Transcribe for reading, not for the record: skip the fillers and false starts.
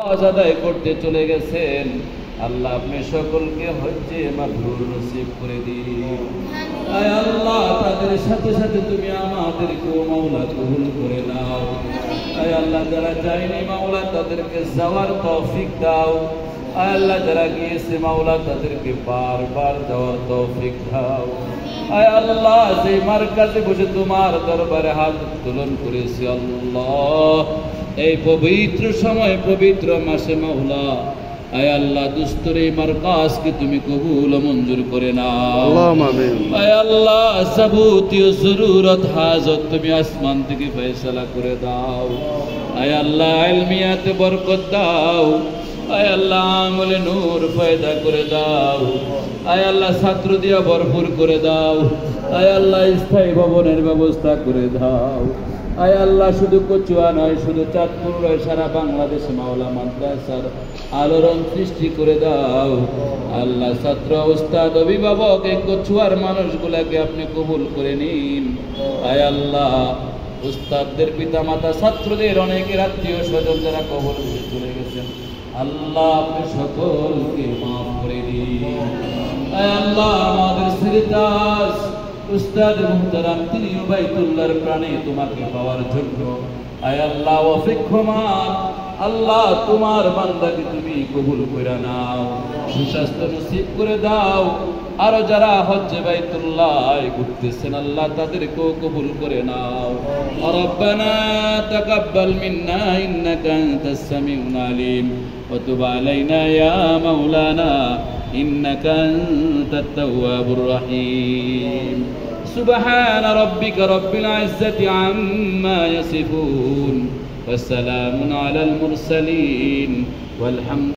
আদায় করতে চলে গেছেন। আল্লাহ আপনি সকলকে হজ্জে মাবরুর নসিব করে দিন। আয় আল্লাহ তাদের সাথে সাথে তুমি আমাদেরকেও মাওলা কবুল করে নাও। আয় আল্লাহ যারা যায়নি মাওলা তাদেরকে যাওয়ার তৌফিক দাও। আয় আল্লাহ যারা গিয়েছে মাওলা তাদেরকে বারবার যাওয়ার তৌফিক দাও। আয় আল্লাহ যে মার্কাজে বসে তোমার দরবারে হাত উত্তোলন করেছি আল্লাহ, এই পবিত্র সময় পবিত্র মাসে মাওলা আয় আল্লাহ দুস্তর এই মার্কাজকে তুমি কবুল মঞ্জুর করে নাও। আয় আল্লাহ যাবতীয় জরুরত হাজত তুমি আসমান থেকে ফয়সালা করে দাও। আয় আল্লাহ ইলমিয়াতে বরকত দাও। আয় আল্লাহ আমলে নূর পয়দা করে দাও। আয় আল্লাহ ছাত্র দিয়া ভরপুর করে দাও। আয় আল্লাহ স্থায়ী ভবনের ব্যবস্থা করে দাও। আয় আল্লাহ শুধু কচুয়া নয়, শুধু চাঁদপুর নয়, সারা বাংলাদেশে মাওলা মাদ্রাসার আলোড়ন সৃষ্টি করে দাও। আল্লাহ ছাত্র উস্তাদ অভিভাবক এই কচুয়ার মানুষগুলাকে আপনি কবুল করে নিন। আয় আল্লাহ উস্তাদদের পিতা মাতা ছাত্রদের অনেকের আত্মীয় স্বজন যারা কবর দিয়ে চলে গেছেন আল্লাহ আপনি সকলকে মাফ করে দিন। আয় আল্লাহ আমাদের সিরতাজ উস্তাদ মুহতারাম তিনি বাইতুল্লাহর প্রাণে তোমাকে পাওয়ার জন্য আয় আল্লাহ ওয়াফিকহুমান আল্লাহ তোমার বান্দাকে তুমি কবুল করে নাও, সুস্বাস্থ্য নসিব করে দাও। আরো যারা হজ্জে বাইতুল্লাহ ঘুরতেছেন আল্লাহ তাদেরকেও কবুল করে নাও। রব্বানা তাকাব্বাল মিন্না ইন্নাকা আনতাস সামিউল আলিম ওয়া তুব আলাইনা ইয়া মাওলানা ইন্নাকা আনতাত তাওয়াবুর রহিম। সুবহান রাব্বিকা রাব্বিল ইজ্জাতি আম্মা ইয়াসিফুন ওয়া সালামুন আলাল মুরসালিন ওয়াল হামদ।